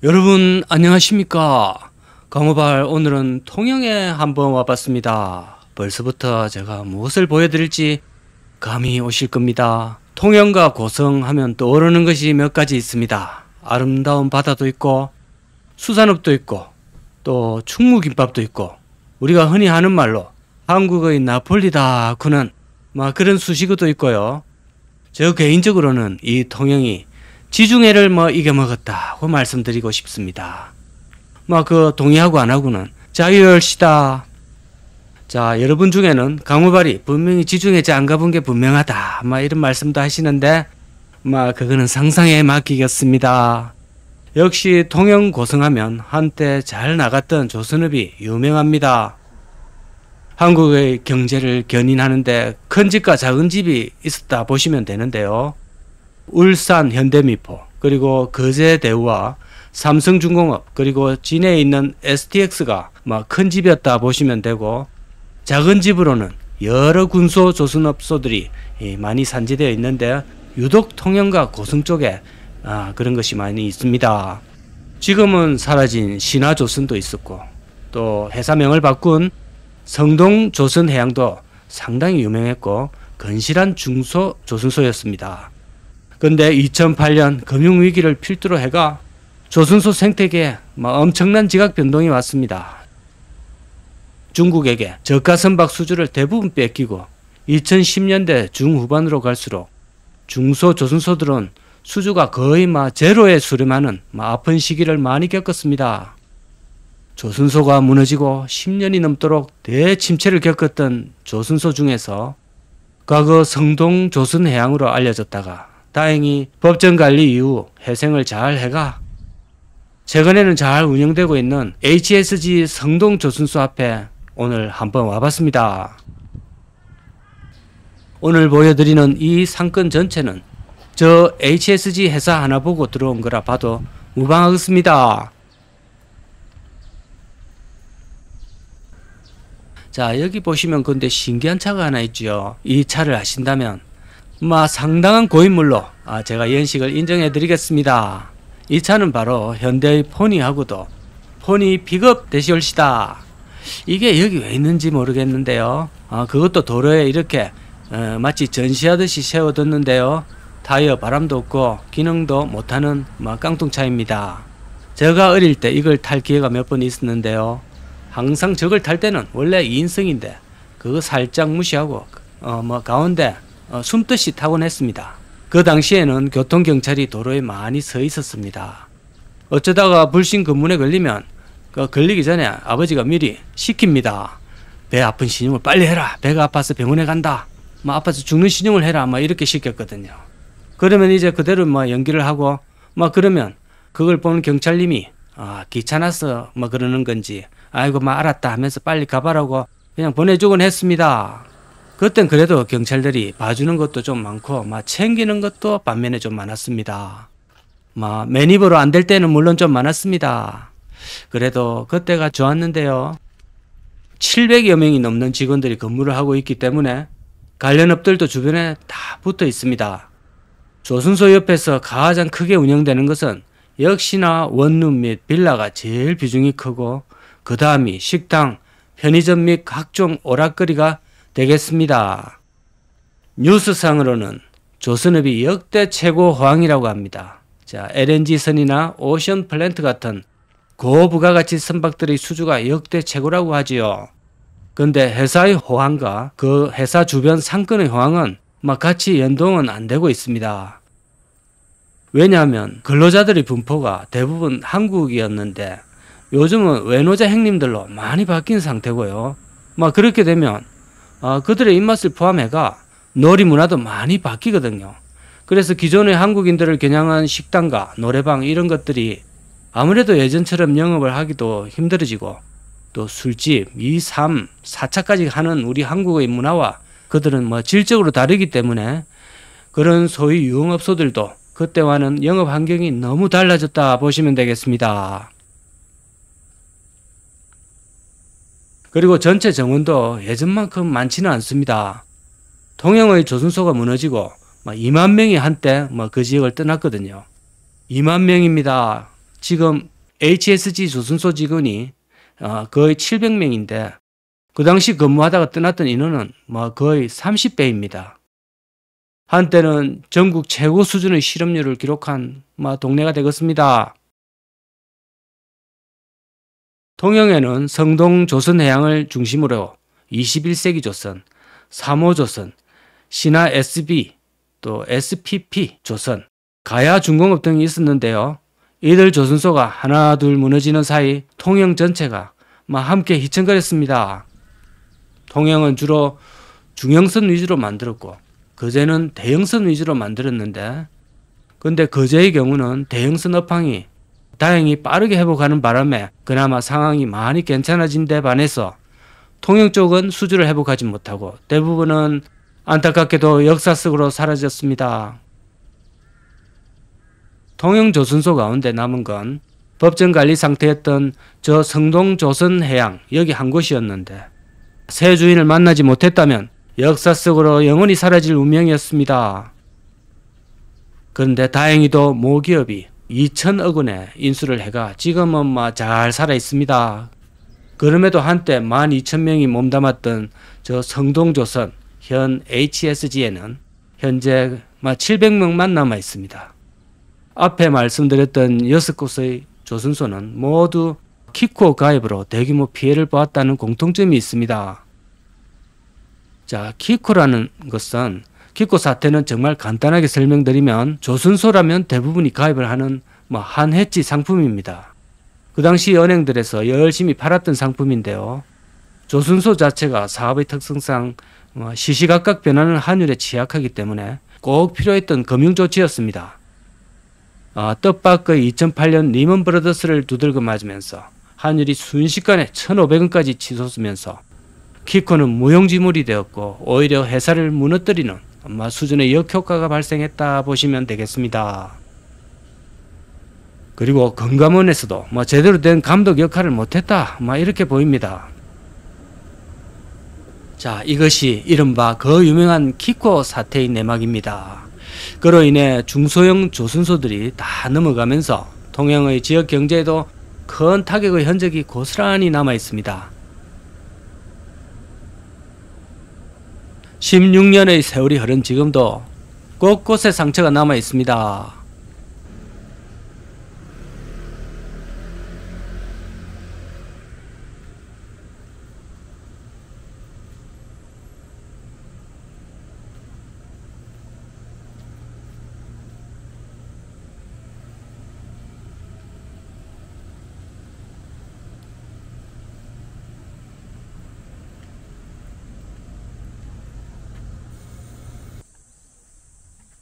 여러분 안녕하십니까. 강호발 오늘은 통영에 한번 와봤습니다. 벌써부터 제가 무엇을 보여드릴지 감이 오실 겁니다. 통영과 고성 하면 떠오르는 것이 몇 가지 있습니다. 아름다운 바다도 있고 수산업도 있고 또 충무김밥도 있고 우리가 흔히 하는 말로 한국의 나폴리다 구는 그런 수식어도 있고요. 저 개인적으로는 이 통영이 지중해를 이겨먹었다고 말씀드리고 싶습니다. 그 동의하고 안 하고는 자유열시다. 자, 여러분 중에는 강호발이 분명히 지중해 안 가본 게 분명하다 이런 말씀도 하시는데 그거는 상상에 맡기겠습니다. 역시 통영 고성하면 한때 잘 나갔던 조선업이 유명합니다. 한국의 경제를 견인하는데 큰 집과 작은 집이 있었다 보시면 되는데요. 울산 현대미포, 그리고 거제대우와 삼성중공업, 그리고 진해에 있는 STX가 큰 집이었다 보시면 되고, 작은 집으로는 여러 군소 조선업소들이 많이 산지되어 있는데 유독 통영과 고성 쪽에 그런 것이 많이 있습니다. 지금은 사라진 신화조선도 있었고 또 회사명을 바꾼 성동조선해양도 상당히 유명했고 건실한 중소조선소였습니다. 근데 2008년 금융위기를 필두로 해가 조선소 생태계에 엄청난 지각 변동이 왔습니다. 중국에게 저가 선박 수주를 대부분 뺏기고 2010년대 중후반으로 갈수록 중소조선소들은 수주가 거의 제로에 수렴하는 아픈 시기를 많이 겪었습니다. 조선소가 무너지고 10년이 넘도록 대침체를 겪었던 조선소 중에서 과거 성동조선해양으로 알려졌다가 다행히 법정관리 이후 회생을 잘 해가 최근에는 잘 운영되고 있는 HSG 성동조선소 앞에 오늘 한번 와봤습니다. 오늘 보여드리는 이 상권 전체는 저 HSG 회사 하나 보고 들어온 거라 봐도 무방하겠습니다. 자, 여기 보시면 근데 신기한 차가 하나 있죠. 이 차를 아신다면 상당한 고인물로 제가 연식을 인정해 드리겠습니다. 이 차는 바로 현대의 포니하고도 포니 픽업 대시올시다. 이게 여기 왜 있는지 모르겠는데요. 그것도 도로에 이렇게 마치 전시하듯이 세워뒀는데요. 타이어 바람도 없고 기능도 못하는 깡통차입니다. 제가 어릴 때 이걸 탈 기회가 몇 번 있었는데요. 항상 저걸 탈 때는 원래 2인승인데 그거 살짝 무시하고 가운데 숨듯이 타곤 했습니다. 그 당시에는 교통경찰이 도로에 많이 서 있었습니다. 어쩌다가 불신 검문에 걸리면 걸리기 전에 아버지가 미리 시킵니다. 배 아픈 신용을 빨리 해라. 배가 아파서 병원에 간다. 아파서 죽는 신용을 해라. 이렇게 시켰거든요. 그러면 이제 그대로 연기를 하고 그러면 그걸 보는 경찰님이 귀찮아서 그러는 건지 아이고 알았다 하면서 빨리 가봐라고 그냥 보내주곤 했습니다. 그땐 그래도 경찰들이 봐주는 것도 좀 많고 챙기는 것도 반면에 좀 많았습니다. 매니버로 안 될 때는 물론 좀 많았습니다. 그래도 그때가 좋았는데요. 700여 명이 넘는 직원들이 근무를 하고 있기 때문에 관련 업들도 주변에 다 붙어 있습니다. 조선소 옆에서 가장 크게 운영되는 것은 역시나 원룸 및 빌라가 제일 비중이 크고 그 다음이 식당, 편의점 및 각종 오락거리가 되겠습니다. 뉴스상으로는 조선업이 역대 최고 호황이라고 합니다. 자, LNG선이나 오션 플랜트 같은 고부가가치 선박들의 수주가 역대 최고라고 하지요. 근데 회사의 호황과 그 회사 주변 상권의 호황은 같이 연동은 안 되고 있습니다. 왜냐하면 근로자들의 분포가 대부분 한국이었는데 요즘은 외노자 형님들로 많이 바뀐 상태고요. 그렇게 되면 그들의 입맛을 포함해가 놀이 문화도 많이 바뀌거든요. 그래서 기존의 한국인들을 겨냥한 식당과 노래방 이런 것들이 아무래도 예전처럼 영업을 하기도 힘들어지고 또 술집, 2, 3, 4차까지 하는 우리 한국의 문화와 그들은 질적으로 다르기 때문에 그런 소위 유흥업소들도 그때와는 영업 환경이 너무 달라졌다 보시면 되겠습니다. 그리고 전체 정원도 예전만큼 많지는 않습니다. 통영의 조선소가 무너지고 2만 명이 한때 그 지역을 떠났거든요. 2만 명입니다. 지금 HSG 조선소 직원이 거의 700명인데 그 당시 근무하다가 떠났던 인원은 거의 30배입니다. 한때는 전국 최고 수준의 실업률을 기록한 동네가 되겠습니다. 통영에는 성동 조선해양을 중심으로 21세기 조선, 3호 조선, 신화 SB, 또 SPP 조선, 가야 중공업 등이 있었는데요. 이들 조선소가 하나 둘 무너지는 사이 통영 전체가 함께 휘청거렸습니다. 통영은 주로 중형선 위주로 만들었고 거제는 대형선 위주로 만들었는데 근데 거제의 경우는 대형선 업황이 다행히 빠르게 회복하는 바람에 그나마 상황이 많이 괜찮아진 데 반해서 통영 쪽은 수주를 회복하지 못하고 대부분은 안타깝게도 역사 속으로 사라졌습니다. 통영 조선소 가운데 남은 건 법정 관리 상태였던 저 성동 조선해양 여기 한 곳이었는데 새 주인을 만나지 못했다면 역사 속으로 영원히 사라질 운명이었습니다. 그런데 다행히도 모기업이 2천억 원의 인수를 해가 지금은 잘 살아 있습니다. 그럼에도 한때 12,000명이 몸담았던 저 성동조선 현 HSG에는 현재 700명만 남아 있습니다. 앞에 말씀드렸던 6곳의 조선소는 모두 키코 가입으로 대규모 피해를 보았다는 공통점이 있습니다. 자, 키코라는 것은 키코 사태는 정말 간단하게 설명드리면 조선소라면 대부분이 가입을 하는 한해지 상품입니다. 그 당시 은행들에서 열심히 팔았던 상품인데요. 조선소 자체가 사업의 특성상 시시각각 변하는 환율에 취약하기 때문에 꼭 필요했던 금융조치였습니다. 뜻밖의 2008년 리먼 브러더스를 두들겨 맞으면서 환율이 순식간에 1,500원까지 치솟으면서 키코는 무용지물이 되었고 오히려 회사를 무너뜨리는 수준의 역효과가 발생했다 보시면 되겠습니다. 그리고 금감원에서도 제대로 된 감독 역할을 못했다 이렇게 보입니다. 자, 이것이 이른바 그 유명한 키코 사태의 내막입니다. 그로 인해 중소형 조선소들이 다 넘어가면서 통영의 지역 경제에도 큰 타격의 흔적이 고스란히 남아 있습니다. 16년의 세월이 흐른 지금도 곳곳에 상처가 남아 있습니다.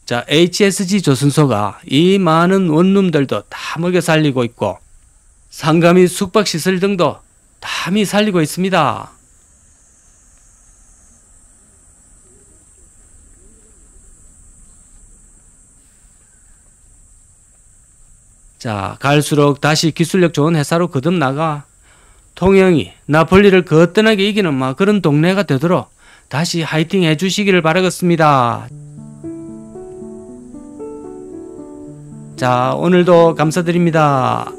자, HSG 조선소가 이 많은 원룸들도 다 먹여 살리고 있고 상가 및 숙박시설 등도 다 살리고 있습니다. 자, 갈수록 다시 기술력 좋은 회사로 거듭나가 통영이 나폴리를 거뜬하게 이기는 그런 동네가 되도록 다시 화이팅 해주시기를 바라겠습니다. 자, 오늘도 감사드립니다.